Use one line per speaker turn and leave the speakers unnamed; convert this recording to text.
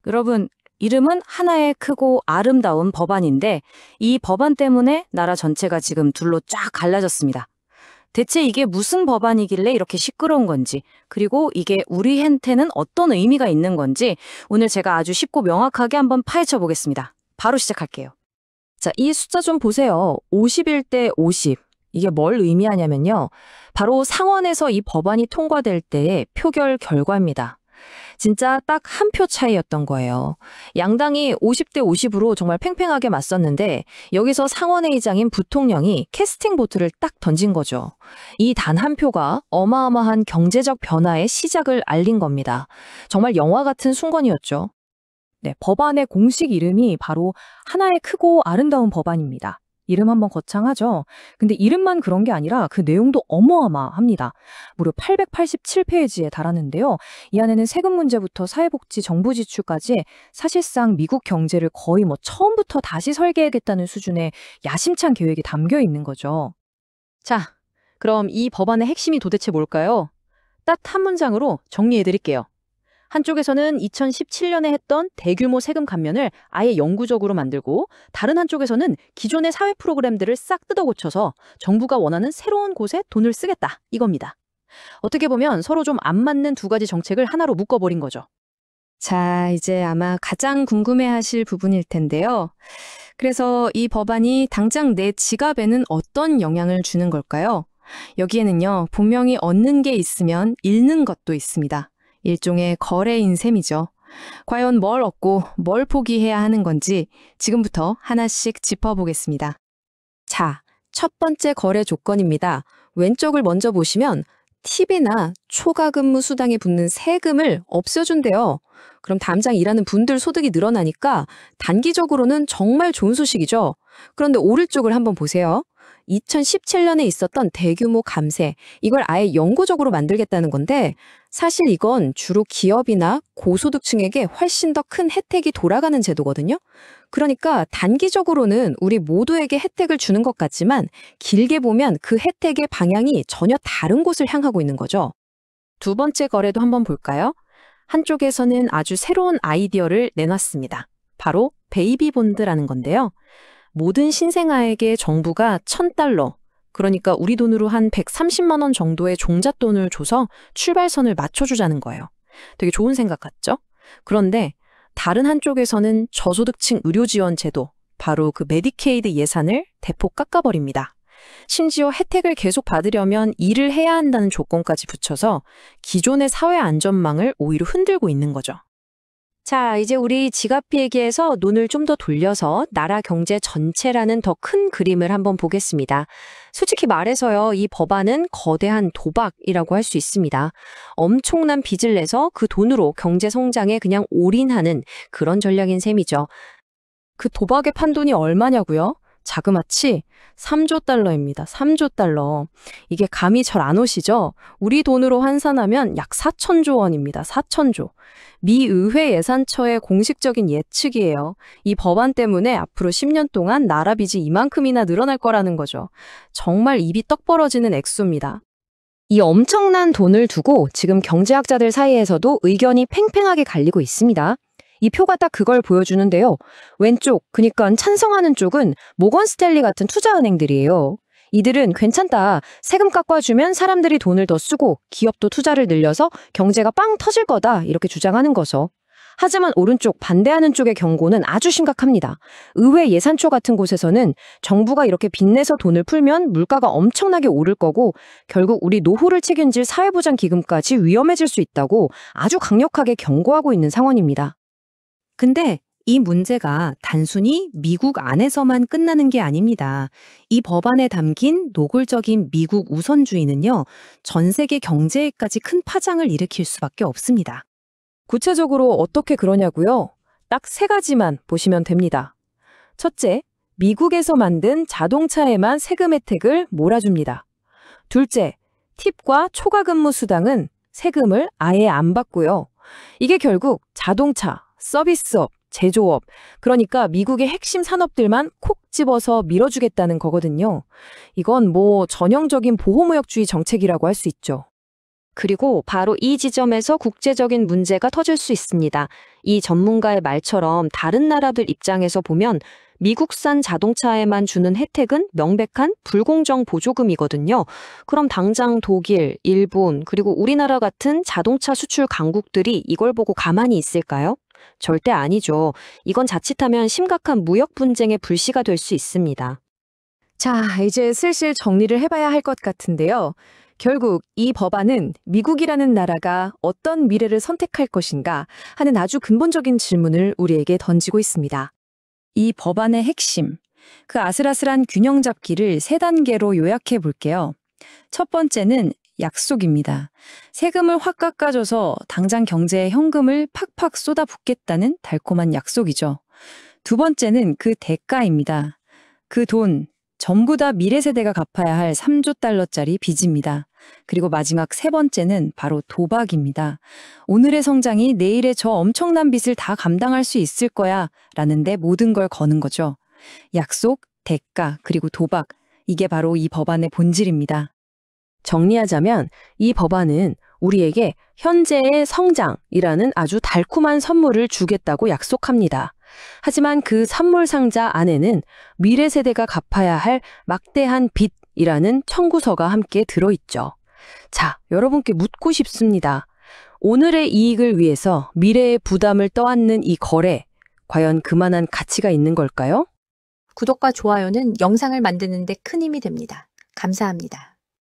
여러분, 이름은 하나의 크고 아름다운 법안인데 이 법안 때문에 나라 전체가 지금 둘로 쫙 갈라졌습니다. 대체 이게 무슨 법안이길래 이렇게 시끄러운 건지, 그리고 이게 우리한테는 어떤 의미가 있는 건지 오늘 제가 아주 쉽고 명확하게 한번 파헤쳐 보겠습니다. 바로 시작할게요.
자, 이 숫자 좀 보세요. 51대 50. 이게 뭘 의미하냐면요. 바로 상원에서 이 법안이 통과될 때의 표결 결과입니다. 진짜 딱 한 표 차이였던 거예요. 양당이 50대 50으로 정말 팽팽하게 맞섰는데 여기서 상원회의장인 부통령이 캐스팅 보트를 딱 던진 거죠. 이 단 한 표가 어마어마한 경제적 변화의 시작을 알린 겁니다. 정말 영화 같은 순간이었죠.
네, 법안의 공식 이름이 바로 하나의 크고 아름다운 법안입니다. 이름 한번 거창하죠? 근데 이름만 그런 게 아니라 그 내용도 어마어마합니다. 무려 887페이지에 달하는데요. 이 안에는 세금 문제부터 사회복지, 정부 지출까지 사실상 미국 경제를 거의 처음부터 다시 설계하겠다는 수준의 야심찬 계획이 담겨 있는 거죠.
자, 그럼 이 법안의 핵심이 도대체 뭘까요? 딱 한 문장으로 정리해 드릴게요. 한쪽에서는 2017년에 했던 대규모 세금 감면을 아예 영구적으로 만들고 다른 한쪽에서는 기존의 사회 프로그램들을 싹 뜯어 고쳐서 정부가 원하는 새로운 곳에 돈을 쓰겠다 이겁니다. 어떻게 보면 서로 좀 안 맞는 두 가지 정책을 하나로 묶어버린 거죠.
자, 이제 아마 가장 궁금해하실 부분일 텐데요. 그래서 이 법안이 당장 내 지갑에는 어떤 영향을 주는 걸까요? 여기에는요, 분명히 얻는 게 있으면 잃는 것도 있습니다. 일종의 거래인 셈이죠. 과연 뭘 얻고 뭘 포기해야 하는 건지 지금부터 하나씩 짚어보겠습니다. 자, 첫 번째 거래 조건입니다. 왼쪽을 먼저 보시면 팁이나 초과 근무 수당에 붙는 세금을 없애준대요. 그럼 담장 일하는 분들 소득이 늘어나니까 단기적으로는 정말 좋은 소식이죠. 그런데 오른쪽을 한번 보세요. 2017년에 있었던 대규모 감세, 이걸 아예 영구적으로 만들겠다는 건데 사실 이건 주로 기업이나 고소득층에게 훨씬 더 큰 혜택이 돌아가는 제도거든요. 그러니까 단기적으로는 우리 모두에게 혜택을 주는 것 같지만 길게 보면 그 혜택의 방향이 전혀 다른 곳을 향하고 있는 거죠. 두 번째 거래도 한번 볼까요? 한쪽에서는 아주 새로운 아이디어를 내놨습니다. 바로 베이비 본드라는 건데요. 모든 신생아에게 정부가 $1,000, 그러니까 우리 돈으로 한 130만 원 정도의 종잣돈을 줘서 출발선을 맞춰주자는 거예요. 되게 좋은 생각 같죠? 그런데 다른 한쪽에서는 저소득층 의료지원 제도, 바로 그 메디케이드 예산을 대폭 깎아버립니다. 심지어 혜택을 계속 받으려면 일을 해야 한다는 조건까지 붙여서 기존의 사회 안전망을 오히려 흔들고 있는 거죠. 자, 이제 우리 지갑 얘기에서 눈을 좀 더 돌려서 나라 경제 전체라는 더 큰 그림을 한번 보겠습니다. 솔직히 말해서요, 이 법안은 거대한 도박이라고 할 수 있습니다. 엄청난 빚을 내서 그 돈으로 경제 성장에 그냥 올인하는 그런 전략인 셈이죠.
그 도박의 판돈이 얼마냐고요? 자그마치 3조 달러입니다. 3조 달러. 이게 감이 잘 안 오시죠? 우리 돈으로 환산하면 약 4천조 원입니다. 4천조. 미 의회 예산처의 공식적인 예측이에요. 이 법안 때문에 앞으로 10년 동안 나라 빚이 이만큼이나 늘어날 거라는 거죠. 정말 입이 떡 벌어지는 액수입니다.
이 엄청난 돈을 두고 지금 경제학자들 사이에서도 의견이 팽팽하게 갈리고 있습니다. 이 표가 딱 그걸 보여주는데요. 왼쪽, 그러니까 찬성하는 쪽은 모건 스탠리 같은 투자은행들이에요. 이들은 괜찮다. 세금 깎아주면 사람들이 돈을 더 쓰고 기업도 투자를 늘려서 경제가 빵 터질 거다. 이렇게 주장하는 거죠. 하지만 오른쪽 반대하는 쪽의 경고는 아주 심각합니다. 의회 예산처 같은 곳에서는 정부가 이렇게 빚내서 돈을 풀면 물가가 엄청나게 오를 거고 결국 우리 노후를 책임질 사회보장기금까지 위험해질 수 있다고 아주 강력하게 경고하고 있는 상황입니다.
근데 이 문제가 단순히 미국 안에서만 끝나는 게 아닙니다. 이 법안에 담긴 노골적인 미국 우선주의는요, 전 세계 경제에까지 큰 파장을 일으킬 수밖에 없습니다. 구체적으로 어떻게 그러냐고요? 딱 3가지만 보시면 됩니다. 첫째, 미국에서 만든 자동차에만 세금 혜택을 몰아줍니다. 둘째, 팁과 초과 근무 수당은 세금을 아예 안 받고요. 이게 결국 자동차, 서비스업, 제조업, 그러니까 미국의 핵심 산업들만 콕 집어서 밀어주겠다는 거거든요. 이건 전형적인 보호무역주의 정책이라고 할 수 있죠.
그리고 바로 이 지점에서 국제적인 문제가 터질 수 있습니다. 이 전문가의 말처럼 다른 나라들 입장에서 보면 미국산 자동차에만 주는 혜택은 명백한 불공정 보조금이거든요. 그럼 당장 독일, 일본, 그리고 우리나라 같은 자동차 수출 강국들이 이걸 보고 가만히 있을까요? 절대 아니죠. 이건 자칫하면 심각한 무역 분쟁의 불씨가 될 수 있습니다.
자, 이제 슬슬 정리를 해봐야 할 것 같은데요. 결국 이 법안은 미국이라는 나라가 어떤 미래를 선택할 것인가 하는 아주 근본적인 질문을 우리에게 던지고 있습니다.
이 법안의 핵심, 그 아슬아슬한 균형 잡기를 3단계로 요약해 볼게요. 첫 번째는 약속입니다. 세금을 확 깎아줘서 당장 경제에 현금을 팍팍 쏟아붓겠다는 달콤한 약속이죠. 두 번째는 그 대가입니다. 그 돈, 전부 다 미래 세대가 갚아야 할 3조 달러짜리 빚입니다. 그리고 마지막 3번째는 바로 도박입니다. 오늘의 성장이 내일의 저 엄청난 빚을 다 감당할 수 있을 거야 라는데 모든 걸 거는 거죠. 약속, 대가, 그리고 도박. 이게 바로 이 법안의 본질입니다.
정리하자면 이 법안은 우리에게 현재의 성장이라는 아주 달콤한 선물을 주겠다고 약속합니다. 하지만 그 선물 상자 안에는 미래 세대가 갚아야 할 막대한 빚이라는 청구서가 함께 들어있죠. 자, 여러분께 묻고 싶습니다. 오늘의 이익을 위해서 미래의 부담을 떠안는 이 거래, 과연 그만한 가치가 있는 걸까요?
구독과 좋아요는 영상을 만드는 데 큰 힘이 됩니다. 감사합니다.